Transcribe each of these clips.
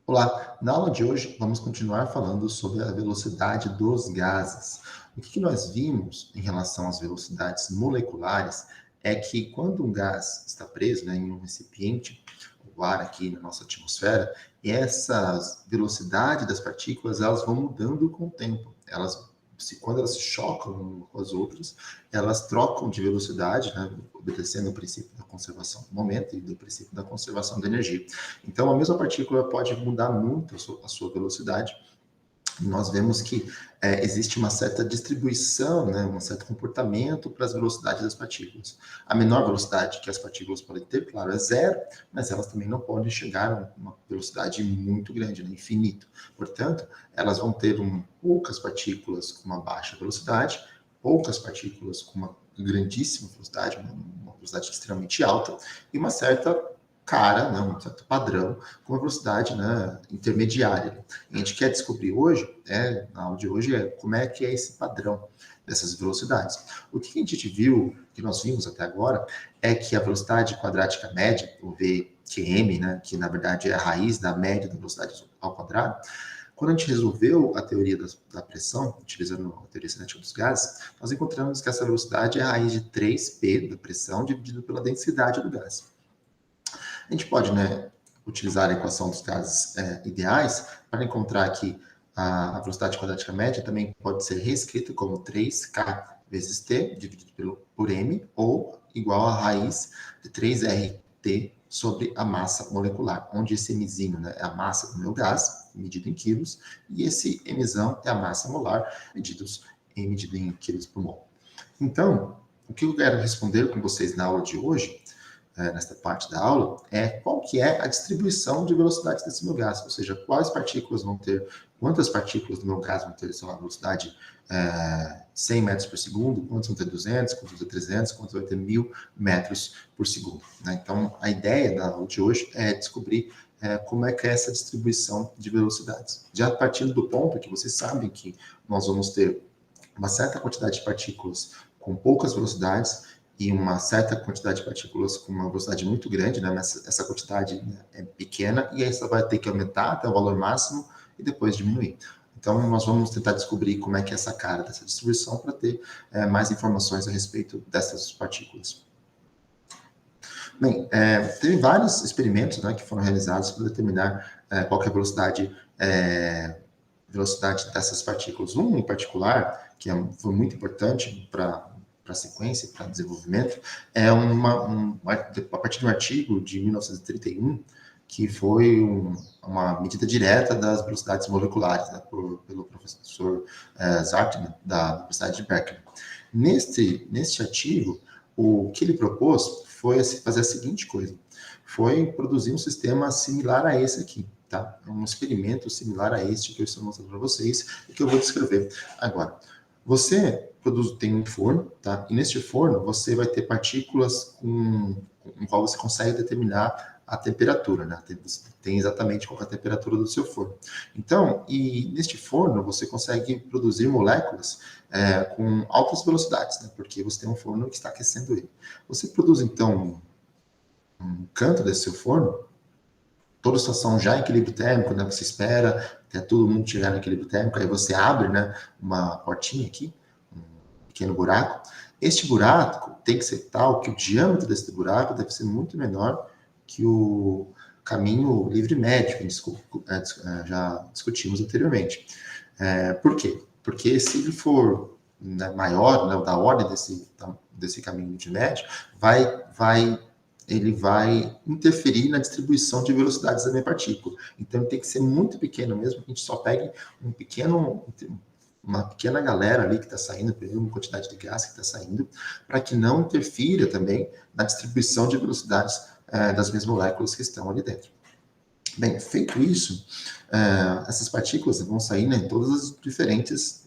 Olá, na aula de hoje vamos continuar falando sobre a velocidade dos gases. O que nós vimos em relação às velocidades moleculares é que quando um gás está preso, em um recipiente, o ar aqui na nossa atmosfera, essa velocidade das partículas elas vão mudando com o tempo. Quando elas se chocam umas com as outras, elas trocam de velocidade, obedecendo o princípio da conservação do momento e do princípio da conservação da energia. Então, a mesma partícula pode mudar muito a sua velocidade. Nós vemos que existe uma certa distribuição, um certo comportamento para as velocidades das partículas. A menor velocidade que as partículas podem ter, claro, é zero, mas elas também não podem chegar a uma velocidade muito grande, infinito. Portanto, elas vão ter poucas partículas com uma baixa velocidade, poucas partículas com uma grandíssima velocidade, uma velocidade extremamente alta, e uma certa um certo padrão, com uma velocidade intermediária. A gente quer descobrir hoje, na aula de hoje, como é que é esse padrão dessas velocidades. O que a gente viu, que nós vimos até agora, é que a velocidade quadrática média, o VQM, que na verdade é a raiz da média da velocidade ao quadrado, quando a gente resolveu a teoria da pressão, utilizando a teoria cinética dos gases, nós encontramos que essa velocidade é a raiz de 3P da pressão dividido pela densidade do gás. A gente pode utilizar a equação dos gases ideais para encontrar que a velocidade quadrática média também pode ser reescrita como 3K vezes T dividido por M, ou igual a raiz de 3RT sobre a massa molecular, onde esse Mzinho é a massa do meu gás, medido em quilos, e esse Mzão é a massa molar, medido em quilos por mol. Então, o que eu quero responder com vocês na aula de hoje, nesta parte da aula, é qual que é a distribuição de velocidades desse meu gás, ou seja, quantas partículas do meu gás vão ter, sei lá, velocidade 100 metros por segundo, quantos vão ter 200, quantos vão ter 300, quantos vão ter 1000 metros por segundo. Então, a ideia da aula de hoje é descobrir como é que é essa distribuição de velocidades. Já partindo do ponto que vocês sabem que nós vamos ter uma certa quantidade de partículas com poucas velocidades e uma certa quantidade de partículas com uma velocidade muito grande, mas essa quantidade é pequena, e aí você vai ter que aumentar até o valor máximo e depois diminuir. Então, nós vamos tentar descobrir como é que é essa cara dessa distribuição para ter mais informações a respeito dessas partículas. Bem, teve vários experimentos que foram realizados para determinar qual que é a velocidade dessas partículas. Um em particular, que foi muito importante para a sequência, para desenvolvimento, é a partir de um artigo de 1931, que foi uma medida direta das velocidades moleculares, pelo professor Zartmann, da Universidade de Berkeley. Neste artigo, o que ele propôs foi fazer a seguinte coisa, foi produzir um sistema similar a esse aqui, tá? Um experimento similar a este que eu estou mostrando para vocês e que eu vou descrever agora. Você tem um forno, tá? E neste forno você vai ter partículas com qual você consegue determinar a temperatura, Você tem exatamente qual é a temperatura do seu forno. Então, e neste forno você consegue produzir moléculas com altas velocidades, porque você tem um forno que está aquecendo ele. Você produz, então, um canto desse seu forno, toda a situação já em equilíbrio térmico, você espera até todo mundo chegar no equilíbrio térmico, aí você abre, uma portinha aqui, um pequeno buraco. Este buraco tem que ser tal que o diâmetro desse buraco deve ser muito menor que o caminho livre médio, que já discutimos anteriormente. Por quê? Porque se ele for maior, da ordem desse caminho livre médio, ele vai interferir na distribuição de velocidades da minha partícula. Então, ele tem que ser muito pequeno mesmo, que a gente só pegue uma pequena galera ali que está saindo, uma quantidade de gás que está saindo, para que não interfira também na distribuição de velocidades das minhas moléculas que estão ali dentro. Bem, feito isso, essas partículas vão sair em todas as diferentes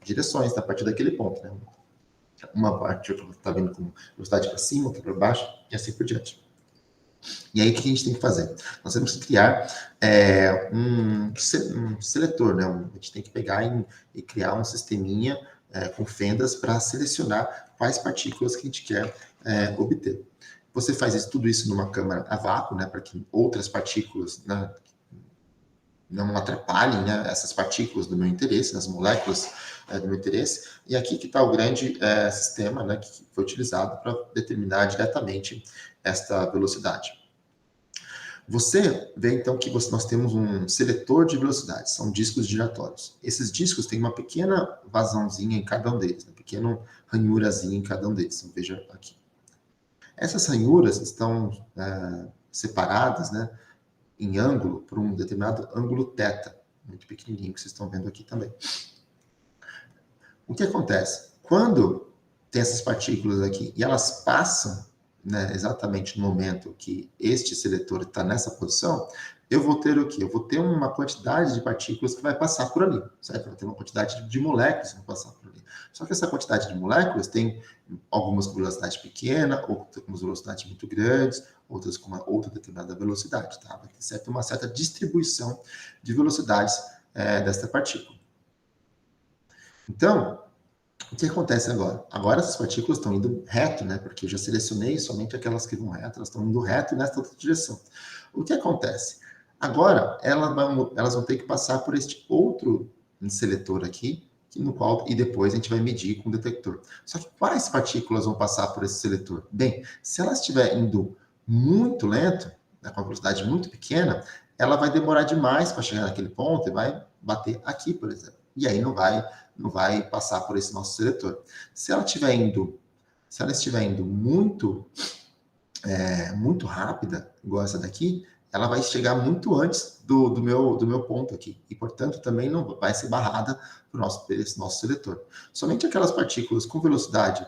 direções a partir daquele ponto. Uma parte está vindo com velocidade para cima, outra para baixo, e assim por diante. E aí, o que a gente tem que fazer? Nós temos que criar um seletor, a gente tem que pegar e criar um sisteminha com fendas para selecionar quais partículas que a gente quer obter. Você faz tudo isso numa câmara a vácuo, para que outras partículas não atrapalhem, né, essas partículas do meu interesse, as moléculas do meu interesse. E aqui que está o grande sistema, né, que foi utilizado para determinar diretamente esta velocidade. Você vê, então, que nós temos um seletor de velocidade, são discos giratórios. Esses discos têm uma pequena vazãozinha em cada um deles, uma pequena ranhurazinha em cada um deles. Então, veja aqui. Essas ranhuras estão separadas, né, em ângulo, por um determinado ângulo θ, muito pequenininho, que vocês estão vendo aqui também. O que acontece? Quando tem essas partículas aqui e elas passam, né, exatamente no momento que este seletor está nessa posição, eu vou ter o quê? Eu vou ter uma quantidade de partículas que vai passar por ali, certo? Vai ter uma quantidade de moléculas que vão passar por ali. Só que essa quantidade de moléculas tem algumas com velocidade pequena, outras com velocidade muito grandes, outras com uma outra determinada velocidade, tá? Vai ter uma certa distribuição de velocidades desta partícula. Então, o que acontece agora? Agora essas partículas estão indo reto, né? Porque eu já selecionei somente aquelas que vão reto, elas estão indo reto nessa outra direção. O que acontece? Agora, elas vão ter que passar por este outro seletor aqui, no qual, e depois a gente vai medir com o detector. Só que quais partículas vão passar por esse seletor? Bem, se ela estiver indo muito lento, né, com uma velocidade muito pequena, ela vai demorar demais para chegar naquele ponto e vai bater aqui, por exemplo. E aí não vai passar por esse nosso seletor. Se ela estiver indo muito rápida, igual essa daqui, ela vai chegar muito antes do meu ponto aqui. E, portanto, também não vai ser barrada por esse nosso seletor. Somente aquelas partículas com velocidade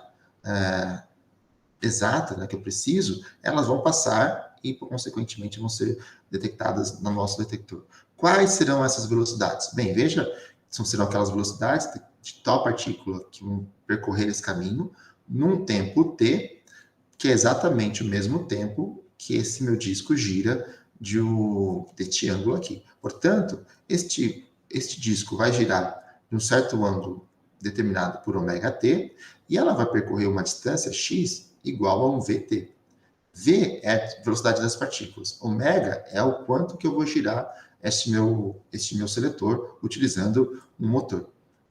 exata, né, que eu preciso, elas vão passar e, consequentemente, vão ser detectadas no nosso detector. Quais serão essas velocidades? Bem, veja, serão aquelas velocidades de tal partícula que vão percorrer esse caminho num tempo t, que é exatamente o mesmo tempo que esse meu disco gira deste ângulo aqui. Portanto, este disco vai girar em um certo ângulo determinado por ωt, e ela vai percorrer uma distância x igual a um vt. V é a velocidade das partículas. Ômega é o quanto que eu vou girar este meu seletor utilizando um motor.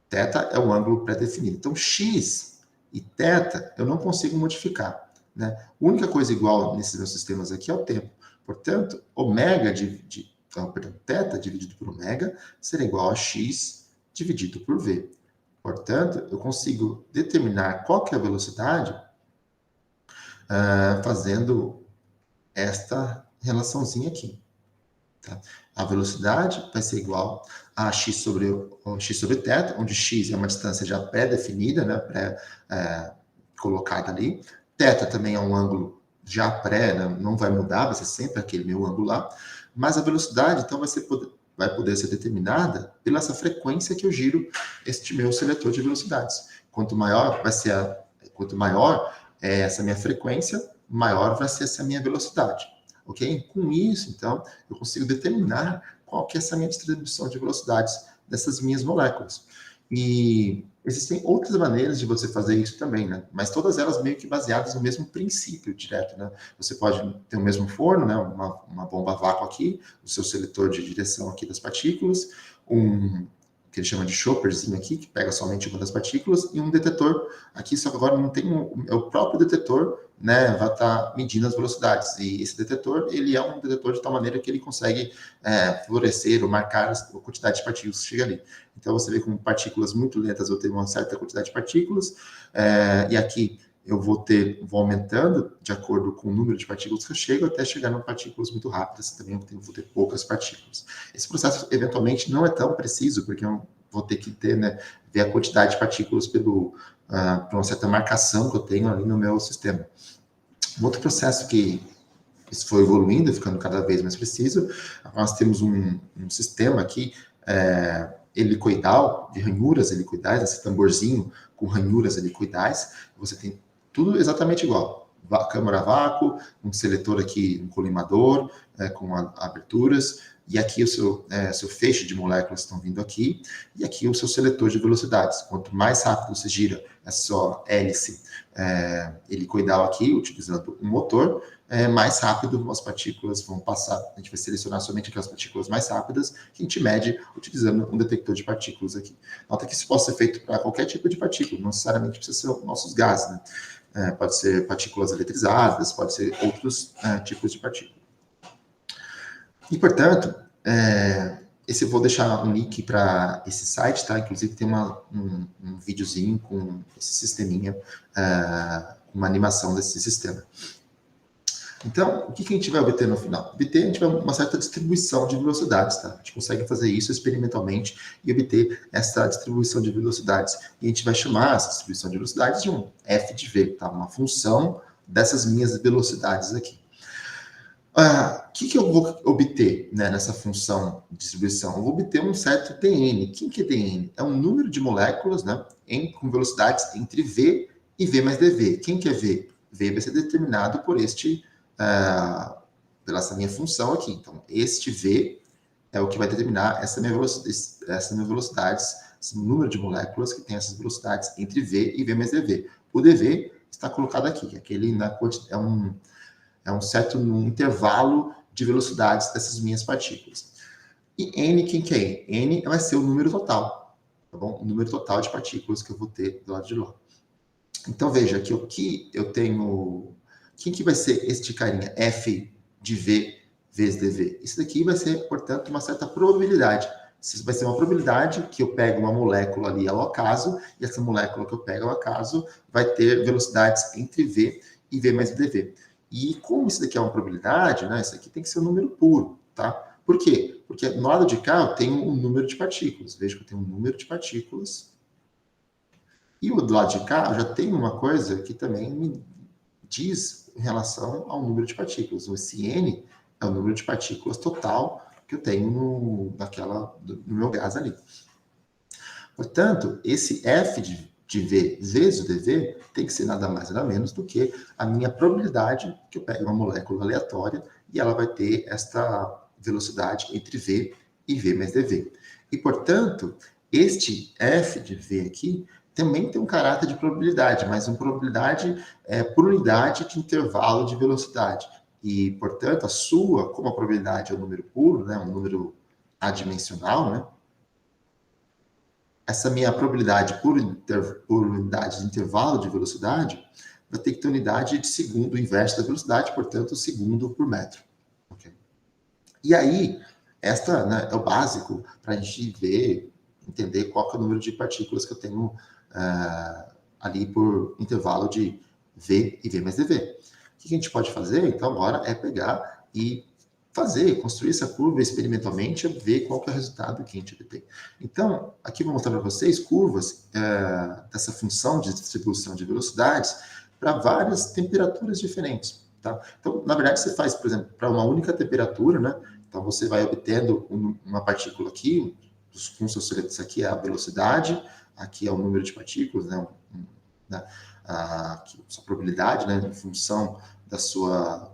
Θ é o ângulo pré-definido. Então, x e θ eu não consigo modificar, né? A única coisa igual nesses meus sistemas aqui é o tempo. Portanto, θ dividido por ômega será igual a x dividido por v. Portanto, eu consigo determinar qual que é a velocidade fazendo esta relaçãozinha aqui. Tá? A velocidade vai ser igual a x sobre θ, onde x é uma distância já pré-definida, né, colocada ali. Θ também é um ângulo já né, não vai mudar, vai ser sempre aquele meu ângulo lá. Mas a velocidade, então, vai poder ser determinada pela essa frequência que eu giro este meu seletor de velocidades. Quanto maior é essa minha frequência, maior vai ser essa minha velocidade. Ok? Com isso, então, eu consigo determinar qual que é essa minha distribuição de velocidades dessas minhas moléculas. E existem outras maneiras de você fazer isso também, né? Mas todas elas meio que baseadas no mesmo princípio direto, né? Você pode ter o mesmo forno, né? Uma bomba a vácuo aqui, o seu seletor de direção aqui das partículas, que ele chama de chopperzinho aqui, que pega somente uma das partículas, e um detetor aqui, só que agora não tem é o próprio detetor, né, vai estar medindo as velocidades. E esse detetor, ele é um detetor de tal maneira que ele consegue fluorescer ou marcar a quantidade de partículas que chega ali. Então, você vê com partículas muito lentas, eu tenho uma certa quantidade de partículas, e aqui eu vou aumentando de acordo com o número de partículas que eu chego, até chegar em partículas muito rápidas, também eu vou ter poucas partículas. Esse processo, eventualmente, não é tão preciso, porque eu vou ter que ver a quantidade de partículas por uma certa marcação que eu tenho ali no meu sistema. Um outro processo que isso foi evoluindo, ficando cada vez mais preciso, nós temos um sistema aqui, helicoidal, de ranhuras helicoidais, esse tamborzinho com ranhuras helicoidais, você tem tudo exatamente igual. Câmara a vácuo, um seletor aqui, um colimador, com aberturas, e aqui o seu feixe de moléculas estão vindo aqui, e aqui o seu seletor de velocidades. Quanto mais rápido você gira essa sua hélice helicoidal aqui, utilizando um motor, mais rápido as partículas vão passar. A gente vai selecionar somente aquelas partículas mais rápidas que a gente mede utilizando um detector de partículas aqui. Nota que isso pode ser feito para qualquer tipo de partícula, não necessariamente precisa ser os nossos gases, né? Pode ser partículas eletrizadas, pode ser outros tipos de partícula. E, portanto, eu vou deixar um link para esse site, tá? Inclusive tem um videozinho com esse sisteminha, uma animação desse sistema. Então, o que a gente vai obter no final? A gente vai uma certa distribuição de velocidades, tá? A gente consegue fazer isso experimentalmente e obter essa distribuição de velocidades. E a gente vai chamar essa distribuição de velocidades de um f de v, tá? Uma função dessas minhas velocidades aqui. O que eu vou obter, né, nessa função de distribuição? Eu vou obter um certo dn. Quem que é dn? É um número de moléculas, né, com velocidades entre v e v mais dv. Quem que é v? V vai ser determinado por pela essa minha função aqui. Então, este v é o que vai determinar essa minha velocidade, esse número de moléculas que tem essas velocidades entre v e v mais dv. O dv está colocado aqui, aquele é um certo intervalo de velocidades dessas minhas partículas. E n, quem que é n? N vai ser o número total, tá bom? O número total de partículas que eu vou ter do lado de lá. Então, veja que o que eu tenho... Quem que vai ser este carinha? F de V vezes dV. Isso daqui vai ser, portanto, uma certa probabilidade. Isso vai ser uma probabilidade que eu pego uma molécula ali ao acaso, e essa molécula que eu pego ao acaso vai ter velocidades entre V e V mais dV. E como isso daqui é uma probabilidade, né, isso aqui tem que ser um número puro, tá? Por quê? Porque no lado de cá eu tenho um número de partículas. Veja que eu tenho um número de partículas. E o do lado de cá eu já tenho uma coisa que também me diz em relação ao número de partículas. Esse N é o número de partículas total que eu tenho no meu gás ali. Portanto, esse F de V vezes o dV tem que ser nada mais nada menos do que a minha probabilidade que eu pego uma molécula aleatória e ela vai ter esta velocidade entre V e V mais dV. E, portanto, este F de V aqui também tem um caráter de probabilidade, mas uma probabilidade por unidade de intervalo de velocidade. E, portanto, como a probabilidade é um número puro, né, um número adimensional, né, essa minha probabilidade por unidade de intervalo de velocidade vai ter que ter unidade de segundo inverso da velocidade, portanto, segundo por metro. Okay? E aí, né, é o básico para a gente entender qual que é o número de partículas que eu tenho ali por intervalo de V e V mais dV. O que a gente pode fazer, então, agora é pegar e construir essa curva experimentalmente, ver qual que é o resultado que a gente obtém. Então, aqui eu vou mostrar para vocês curvas dessa função de distribuição de velocidades para várias temperaturas diferentes. Tá? Então, na verdade, você faz, por exemplo, para uma única temperatura, né? Então, você vai obtendo uma partícula aqui, isso aqui é a velocidade, aqui é o número de partículas, né? A sua probabilidade, né? Em função da sua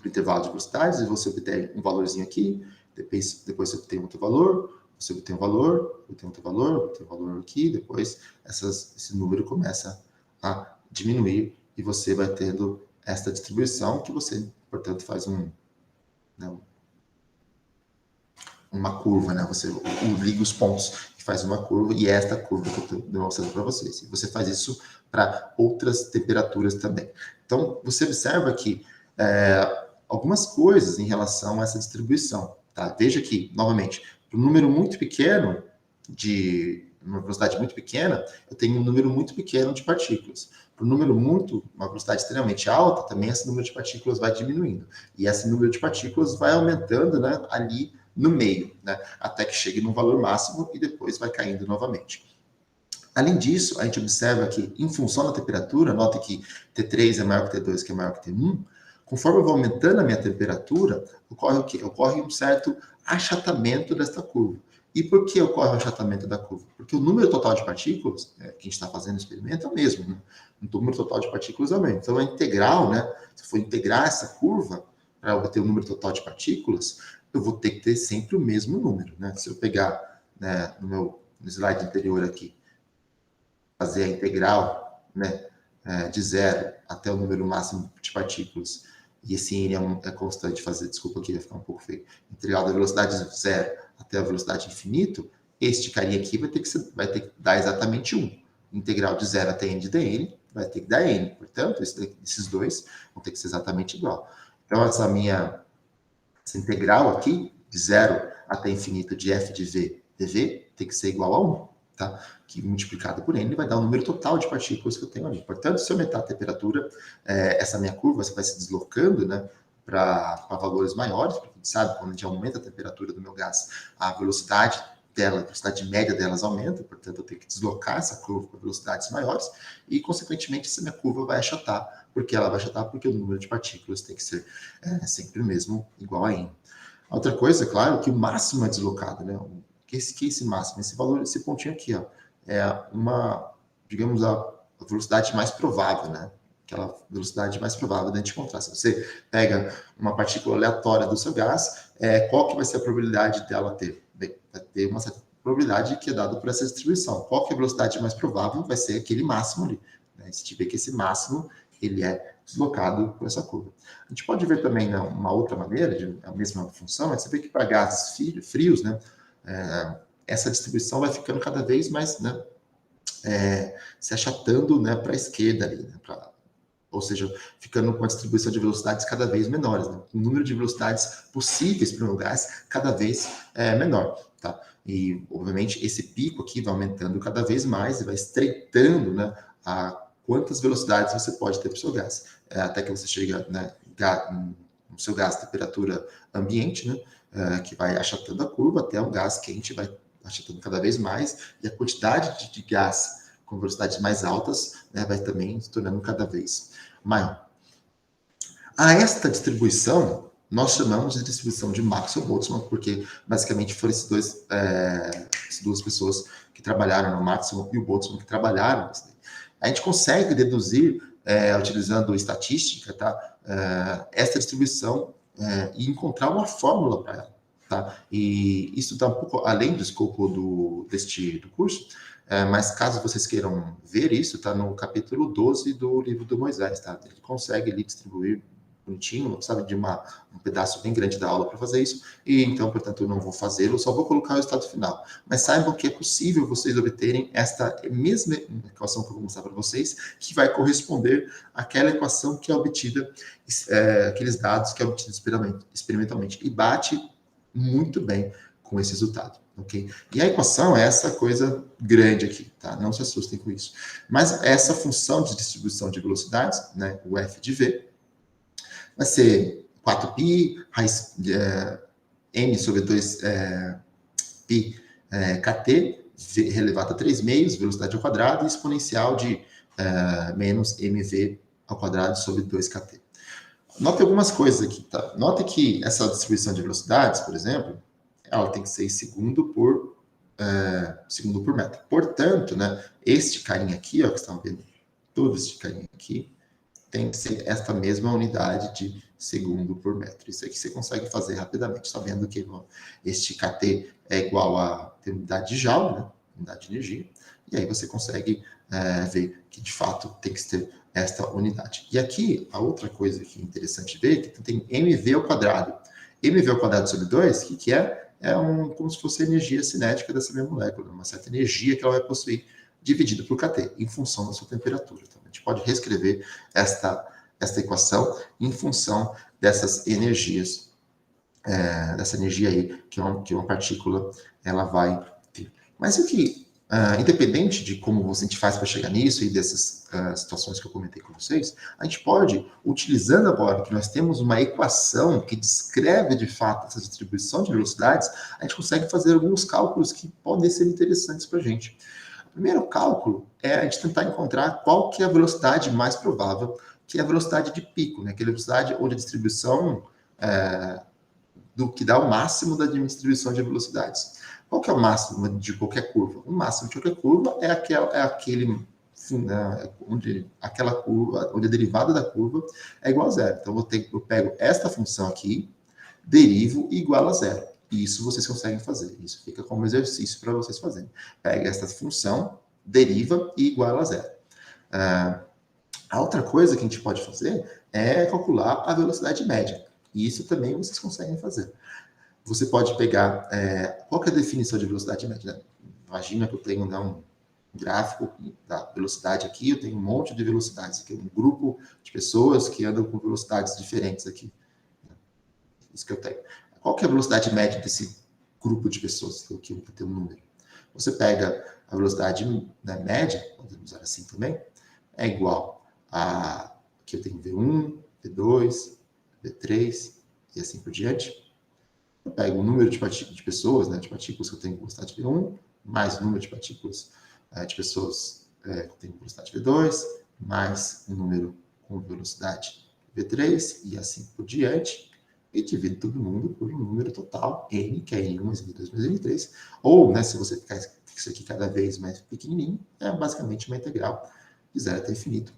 intervalo de velocidades, e você obtém um valorzinho aqui, depois você obtém outro valor, você obtém um valor, obtém outro valor, obtém um valor aqui, depois esse número começa a diminuir e você vai tendo esta distribuição que você, portanto, faz uma curva, né? Você liga os pontos e faz uma curva, e é esta curva que eu estou demonstrando para vocês. E você faz isso para outras temperaturas também. Então, você observa que algumas coisas em relação a essa distribuição. Tá? Veja que, novamente, para um número muito pequeno, uma velocidade muito pequena, eu tenho um número muito pequeno de partículas. Para uma velocidade extremamente alta, também esse número de partículas vai diminuindo. E esse número de partículas vai aumentando, né, ali no meio, né, até que chegue num valor máximo e depois vai caindo novamente. Além disso, a gente observa que, em função da temperatura, nota que T3 é maior que T2, que é maior que T1, conforme eu vou aumentando a minha temperatura, ocorre o quê? Ocorre um certo achatamento desta curva. E por que ocorre o achatamento da curva? Porque o número total de partículas, que a gente está fazendo no experimento, é o mesmo. Né? O número total de partículas é o mesmo. Então, a integral, né? Se eu for integrar essa curva para obter o número total de partículas, eu vou ter que ter sempre o mesmo número. Né? Se eu pegar, né, no slide anterior aqui, fazer a integral, né, de 0 até o número máximo de partículas, e esse n é constante, desculpa aqui, vai ficar um pouco feio, integral da velocidade 0 até a velocidade infinito, este carinha aqui vai ter que dar exatamente 1. Integral de 0 até n de dn vai ter que dar n. Portanto, esses dois vão ter que ser exatamente igual. Então, essa integral aqui, de 0 até infinito de f de v dv, tem que ser igual a 1. Tá? Que multiplicado por n vai dar o número total de partículas que eu tenho ali. Portanto, se eu aumentar a temperatura, essa minha curva você vai se deslocando, né, para valores maiores, porque a gente sabe, quando a gente aumenta a temperatura do meu gás, a velocidade dela, a velocidade média delas aumenta, portanto, eu tenho que deslocar essa curva para velocidades maiores, e, consequentemente, essa minha curva vai achatar. Por que ela vai achatar? Porque o número de partículas tem que ser sempre o mesmo, igual a n. Outra coisa, claro, que o máximo é deslocado, né? Que esse máximo, esse valor, esse pontinho aqui, ó, é digamos, a velocidade mais provável, né? Aquela velocidade mais provável de a gente encontrar. Se você pega uma partícula aleatória do seu gás, qual que vai ser a probabilidade dela ter? Bem, vai ter uma certa probabilidade que é dada por essa distribuição. Qual que é a velocidade mais provável? Vai ser aquele máximo ali. Né? Se tiver que esse máximo, ele é deslocado por essa curva. A gente pode ver também, né, uma outra maneira, a mesma função, você vê que para gases frios, né, essa distribuição vai ficando cada vez mais, né, se achatando, né, para a esquerda ali, né, ou seja, ficando com a distribuição de velocidades cada vez menores, né, o número de velocidades possíveis para o meu gás cada vez menor, tá? E, obviamente, esse pico aqui vai aumentando cada vez mais e vai estreitando, né, a quantas velocidades você pode ter para o seu gás, até que você chega, né, no seu gás temperatura ambiente, né, que vai achatando a curva até o gás quente vai achatando cada vez mais, e a quantidade de gás com velocidades mais altas, né, vai também se tornando cada vez maior. A esta distribuição, nós chamamos de distribuição de Maxwell-Boltzmann, porque basicamente foram essas duas pessoas que trabalharam, o Maxwell e o Boltzmann, que trabalharam. A gente consegue deduzir, utilizando estatística, tá, esta distribuição e encontrar uma fórmula para ela. Tá? E isso está um pouco além do escopo do curso, mas caso vocês queiram ver isso, está no capítulo 12 do livro do Moisés. Tá? Ele consegue ali distribuir bonitinho, não precisa de um pedaço bem grande da aula para fazer isso, e então, portanto, eu não vou fazê-lo, só vou colocar o resultado final. Mas saibam que é possível vocês obterem esta mesma equação que eu vou mostrar para vocês, que vai corresponder àquela equação que é obtida, aqueles dados que é obtido experimentalmente, e bate muito bem com esse resultado, ok? E a equação é essa coisa grande aqui, tá? Não se assustem com isso. Mas essa função de distribuição de velocidades, né, o f de v, vai ser 4π, n sobre 2 π kt, v elevado a 3 meios, velocidade ao quadrado, e exponencial de menos mv ao quadrado sobre 2kt. Note algumas coisas aqui, tá? Note que essa distribuição de velocidades, por exemplo, ela tem que ser em segundo por metro. Portanto, né, este carinha aqui, ó, que estão vendo, todo este carinha aqui, tem que ser esta mesma unidade de segundo por metro. Isso aqui você consegue fazer rapidamente, sabendo que este kt é igual a unidade de Joule, né, unidade de energia, e aí você consegue ver que, de fato, tem que ter esta unidade. E aqui, a outra coisa que é interessante ver, que tem mv ao quadrado. mv ao quadrado sobre 2, o que é? Como se fosse a energia cinética dessa minha molécula, uma certa energia que ela vai possuir, dividido por kT, em função da sua temperatura. Então, a gente pode reescrever esta equação em função dessas energias, dessa energia aí, que uma partícula ela vai ter. Mas o que, independente de como a gente faz para chegar nisso e dessas situações que eu comentei com vocês, a gente pode, utilizando agora que nós temos uma equação que descreve de fato essa distribuição de velocidades, a gente consegue fazer alguns cálculos que podem ser interessantes para a gente. O primeiro cálculo é a gente tentar encontrar qual que é a velocidade mais provável, que é a velocidade de pico, né? Aquela velocidade onde a distribuição do que dá o máximo da distribuição de velocidades. Qual que é o máximo de qualquer curva? O máximo de qualquer curva é aquele aquela curva, onde a derivada da curva é igual a zero. Então, eu pego esta função aqui, derivo e igual a zero. Isso vocês conseguem fazer. Isso fica como exercício para vocês fazerem. Pega esta função, deriva e iguala a zero. A outra coisa que a gente pode fazer é calcular a velocidade média. E isso também vocês conseguem fazer. Você pode pegar... qual que é a definição de velocidade média? Né? Imagina que eu tenho, né, um gráfico da velocidade aqui, eu tenho um monte de velocidades aqui, um grupo de pessoas que andam com velocidades diferentes aqui. Isso que eu tenho. Qual que é a velocidade média desse grupo de pessoas? Aqui eu vou ter um número. Você pega a velocidade, né, média, podemos usar assim também, é igual a... Aqui eu tenho V1, V2, V3 e assim por diante. Eu pego o número de pessoas, né, de partículas que eu tenho com velocidade V1, mais o número de partículas de pessoas que eu tenho com velocidade V2, mais o número com velocidade V3 e assim por diante, e divido todo mundo por um número total, N, que é N1 mais N2 mais N3, ou, né, se você ficar isso aqui cada vez mais pequenininho, é basicamente uma integral de 0 até infinito,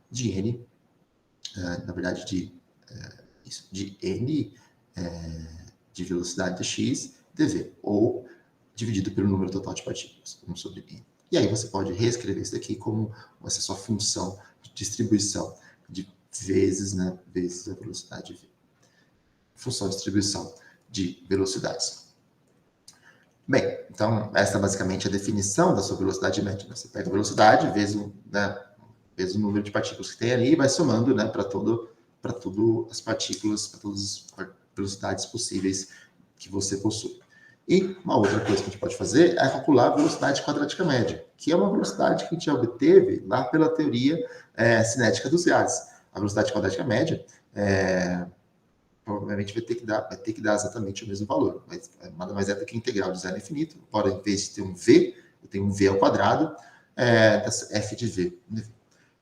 de N, na verdade, de N de velocidade de x dv, ou dividido pelo número total de partículas, 1 sobre n. E aí você pode reescrever isso daqui como essa sua função de distribuição de vezes, né, vezes a velocidade v. Função de distribuição de velocidades. Bem, então essa é basicamente a definição da sua velocidade média. Você pega a velocidade vezes o número de partículas que tem ali e vai somando, né, para todas as partículas, para todas as velocidades possíveis que você possui. E uma outra coisa que a gente pode fazer é calcular a velocidade quadrática média, que é uma velocidade que a gente já obteve lá pela teoria cinética dos gases. A velocidade quadrática média provavelmente vai ter que dar exatamente o mesmo valor, mas nada mais é do que a integral de 0 a infinito, embora em vez de ter um v, eu tenho um v ao quadrado, f de v.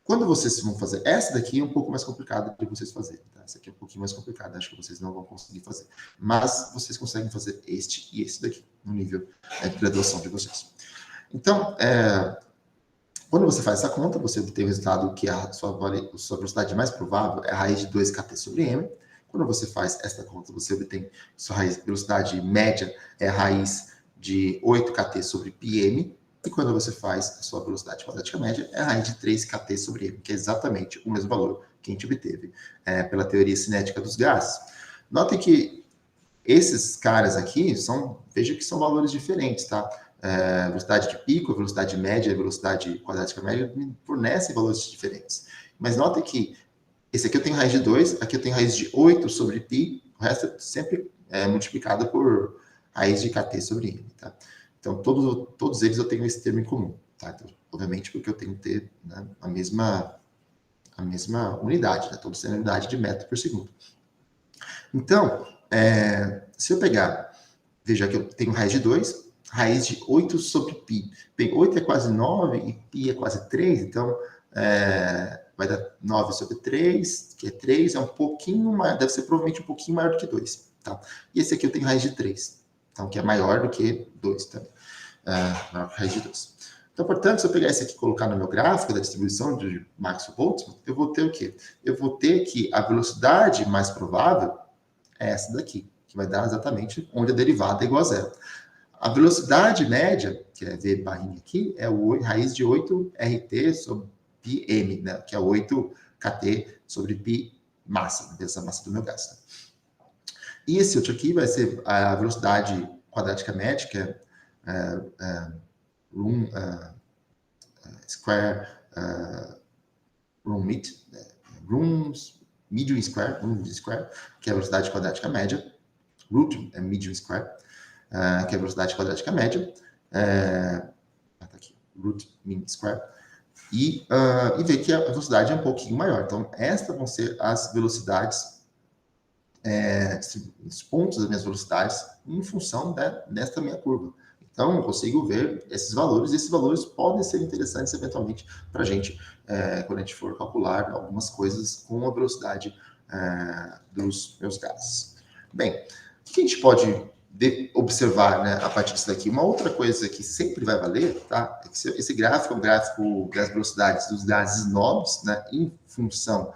Quando vocês vão fazer, essa daqui é um pouco mais complicada de vocês fazerem, tá? Essa aqui é um pouquinho mais complicada, acho que vocês não vão conseguir fazer. Mas vocês conseguem fazer este e esse daqui, no nível de graduação de vocês. Então, quando você faz essa conta, você obtém o resultado que a sua velocidade mais provável é a raiz de 2kt sobre m. Quando você faz esta conta, você obtém sua velocidade média é a raiz de 8kt sobre πm. E quando você faz a sua velocidade quadrática média, é a raiz de 3kt sobre m, que é exatamente o mesmo valor que a gente obteve pela teoria cinética dos gases. Notem que esses caras aqui veja que são valores diferentes, tá? Velocidade de pico, velocidade média e velocidade quadrática média fornecem valores diferentes. Mas notem que esse aqui eu tenho raiz de 2, aqui eu tenho raiz de 8 sobre π, o resto é sempre multiplicado por raiz de kt sobre m, tá? Então, todos eles eu tenho esse termo em comum, tá? Então, obviamente, porque eu tenho que ter, né, a mesma unidade, né? Todos têm a unidade de metro por segundo. Então, se eu pegar, veja que eu tenho raiz de 2, raiz de 8 sobre π. Bem, 8 é quase 9 e π é quase 3, então vai dar 9 sobre 3, que é 3, é um pouquinho maior, deve ser provavelmente um pouquinho maior do que 2, tá? E esse aqui eu tenho raiz de 3, então, que é maior do que 2 também. Maior que raiz de 2. Então, portanto, se eu pegar esse aqui e colocar no meu gráfico da distribuição de Maxwell-Boltzmann, eu vou ter o quê? Eu vou ter que a velocidade mais provável é essa daqui, que vai dar exatamente onde a derivada é igual a zero. A velocidade média, que é V barrinha aqui, é raiz de 8RT sobre πm, né? Que é 8KT sobre π massa, dessa massa do meu gás. Né? E esse outro aqui vai ser a velocidade quadrática média, que é room square room medium square, que é a velocidade quadrática média, root é medium square, que é a velocidade quadrática média, tá aqui, root mean square, e ver que a velocidade é um pouquinho maior. Então, estas vão ser as velocidades, os pontos das minhas velocidades em função desta minha curva. Então, eu consigo ver esses valores, e esses valores podem ser interessantes, eventualmente, para a gente, quando a gente for calcular algumas coisas com a velocidade dos meus gases. Bem, o que a gente pode observar, né, a partir disso daqui? Uma outra coisa que sempre vai valer, tá? É que esse gráfico é um gráfico das velocidades dos gases nobres, né, em função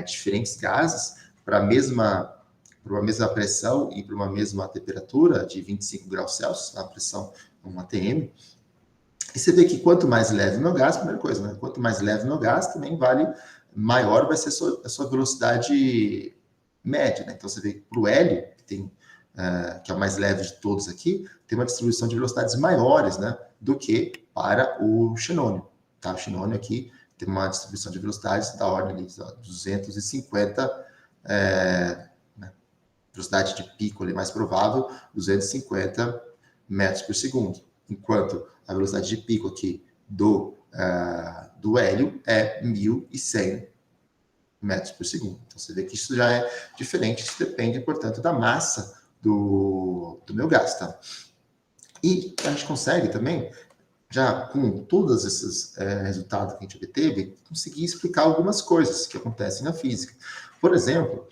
de diferentes gases, para uma mesma pressão e para uma mesma temperatura de 25 graus Celsius, a pressão 1 atm. E você vê que quanto mais leve o meu gás, primeira coisa, né? Quanto mais leve o meu gás, também maior vai ser a sua velocidade média, né? Então você vê que para o hélio, que é o mais leve de todos aqui, tem uma distribuição de velocidades maiores, né, do que para o xenônio. Tá? O xenônio aqui tem uma distribuição de velocidades da ordem de 250, né, velocidade de pico ali mais provável, 250 metros por segundo, enquanto a velocidade de pico aqui do hélio é 1.100 metros por segundo. Então, você vê que isso já é diferente, isso depende, portanto, da massa do meu gás, tá? E a gente consegue também, já com todos esses resultados que a gente obteve, conseguir explicar algumas coisas que acontecem na física. Por exemplo,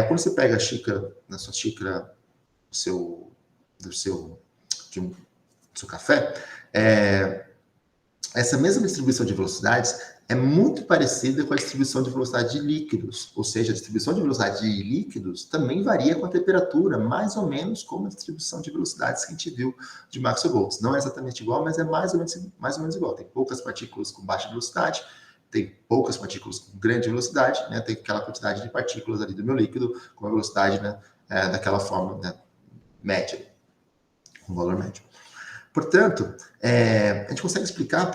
quando você pega a xícara, na sua xícara do seu café, essa mesma distribuição de velocidades é muito parecida com a distribuição de velocidade de líquidos, ou seja, a distribuição de velocidade de líquidos também varia com a temperatura, mais ou menos como a distribuição de velocidades que a gente viu de Maxwell Boltz. Não é exatamente igual, mas é mais ou menos igual. Tem poucas partículas com baixa velocidade, tem poucas partículas com grande velocidade, né? Tem aquela quantidade de partículas ali do meu líquido com a velocidade, né, daquela forma, né, média, com valor médio. Portanto, a gente consegue explicar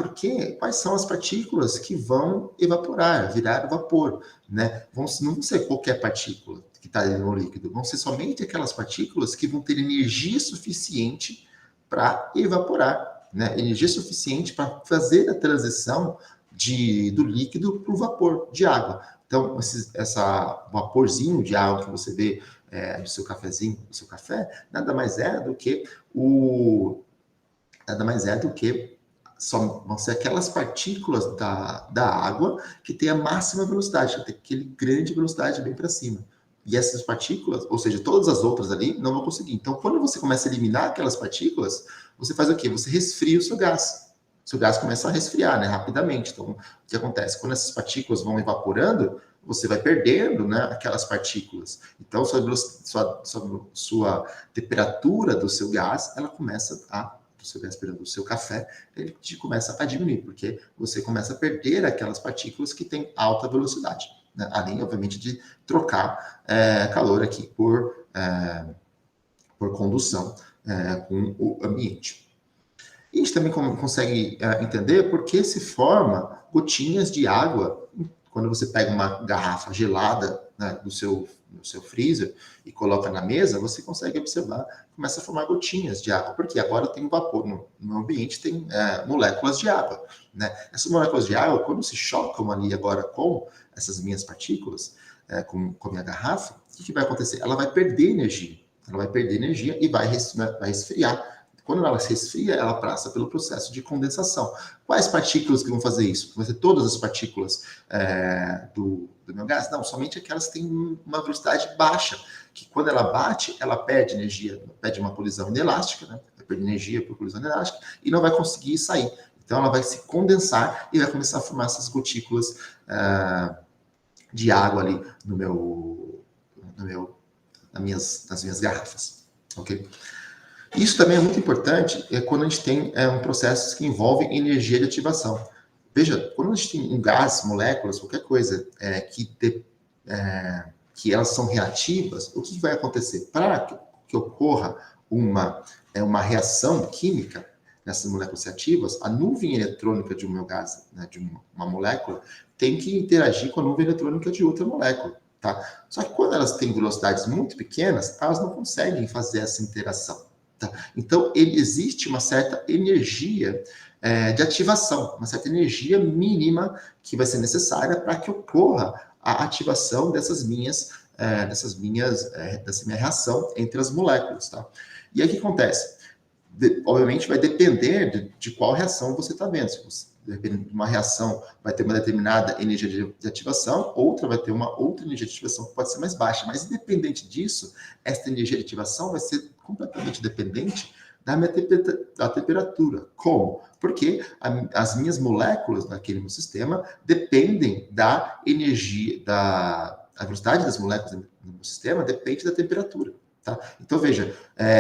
quais são as partículas que vão evaporar, virar vapor, né? Não vão ser qualquer partícula que está no líquido, vão ser somente aquelas partículas que vão ter energia suficiente para evaporar, né? Energia suficiente para fazer a transição do líquido para o vapor de água. Então, essa vaporzinho de água que você vê do seu cafezinho, do seu café, nada mais é do que vão ser aquelas partículas da água que tem a máxima velocidade, que tem aquele grande velocidade bem para cima. E essas partículas, ou seja, todas as outras ali, não vão conseguir. Então, quando você começa a eliminar aquelas partículas, você faz o quê? Você resfria o seu gás. O seu gás começa a resfriar, né, rapidamente. Então, o que acontece? Quando essas partículas vão evaporando, você vai perdendo, né, aquelas partículas. Então, sua temperatura do seu gás, ela começa do seu café, ele começa a diminuir, porque você começa a perder aquelas partículas que têm alta velocidade, né? Além, obviamente, de trocar calor aqui por condução com o ambiente. E a gente também consegue entender por que se forma gotinhas de água quando você pega uma garrafa gelada, né, do seu freezer e coloca na mesa, você consegue observar, começa a formar gotinhas de água, porque agora tem vapor no ambiente, tem moléculas de água, né? Essas moléculas de água, quando se chocam ali agora com essas minhas partículas, com a minha garrafa, o que vai acontecer? Ela vai perder energia, e vai resfriar. Quando ela se resfria, ela passa pelo processo de condensação. Quais partículas que vão fazer isso? Vão ser todas as partículas do meu gás? Não, somente aquelas que têm uma velocidade baixa, que quando ela bate, ela perde energia, perde uma colisão inelástica, né? Vai perder energia por colisão inelástica, e não vai conseguir sair. Então ela vai se condensar e vai começar a formar essas gotículas de água ali nas minhas garrafas. Ok? Isso também é muito importante quando a gente tem processos que envolvem energia de ativação. Veja, quando a gente tem um gás, moléculas, qualquer coisa que elas são reativas, o que vai acontecer? Para que ocorra uma reação química nessas moléculas reativas, a nuvem eletrônica de um meu gás, né, de uma molécula, tem que interagir com a nuvem eletrônica de outra molécula. Tá? Só que quando elas têm velocidades muito pequenas, elas não conseguem fazer essa interação. Tá? Então, existe uma certa energia de ativação, uma certa energia mínima que vai ser necessária para que ocorra a ativação dessa minha reação entre as moléculas. Tá? E aí o que acontece? Obviamente vai depender de qual reação você está vendo. Dependendo de uma reação, vai ter uma determinada energia de ativação, outra vai ter uma outra energia de ativação que pode ser mais baixa. Mas, independente disso, essa energia de ativação vai ser completamente dependente da temperatura. Como? Porque as minhas moléculas naquele meu sistema dependem da energia, a velocidade das moléculas no meu sistema depende da temperatura. Tá? Então, veja,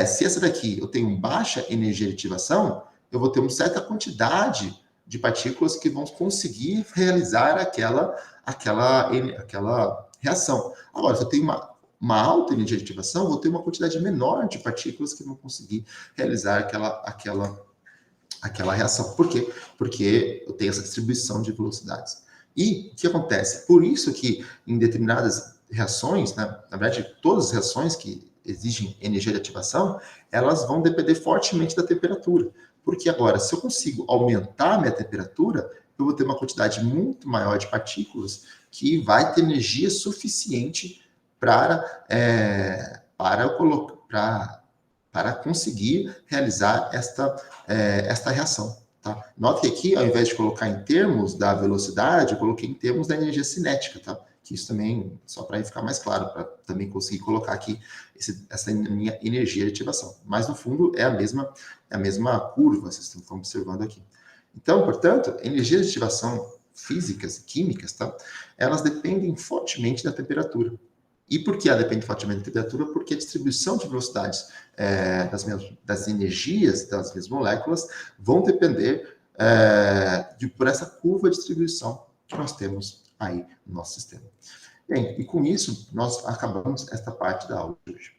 se essa daqui eu tenho baixa energia de ativação, eu vou ter uma certa quantidade de partículas que vão conseguir realizar aquela reação. Agora, se eu tenho uma alta energia de ativação, eu vou ter uma quantidade menor de partículas que vão conseguir realizar aquela reação. Por quê? Porque eu tenho essa distribuição de velocidades. E o que acontece? Por isso que em determinadas reações, né, na verdade, todas as reações que exigem energia de ativação, elas vão depender fortemente da temperatura. Porque agora, se eu consigo aumentar a minha temperatura, eu vou ter uma quantidade muito maior de partículas que vai ter energia suficiente para conseguir realizar esta reação. Tá? Note que aqui, ao invés de colocar em termos da velocidade, eu coloquei em termos da energia cinética, tá? Que isso também, só para ficar mais claro, para também conseguir colocar aqui essa minha energia de ativação. Mas, no fundo, é a mesma curva, vocês estão observando aqui. Então, portanto, energias de ativação físicas e químicas, tá? Elas dependem fortemente da temperatura. E por que ela depende fortemente da temperatura? Porque a distribuição de velocidades das energias das minhas moléculas vão depender por essa curva de distribuição que nós temos aí no nosso sistema. Bem, e com isso, nós acabamos esta parte da aula de hoje.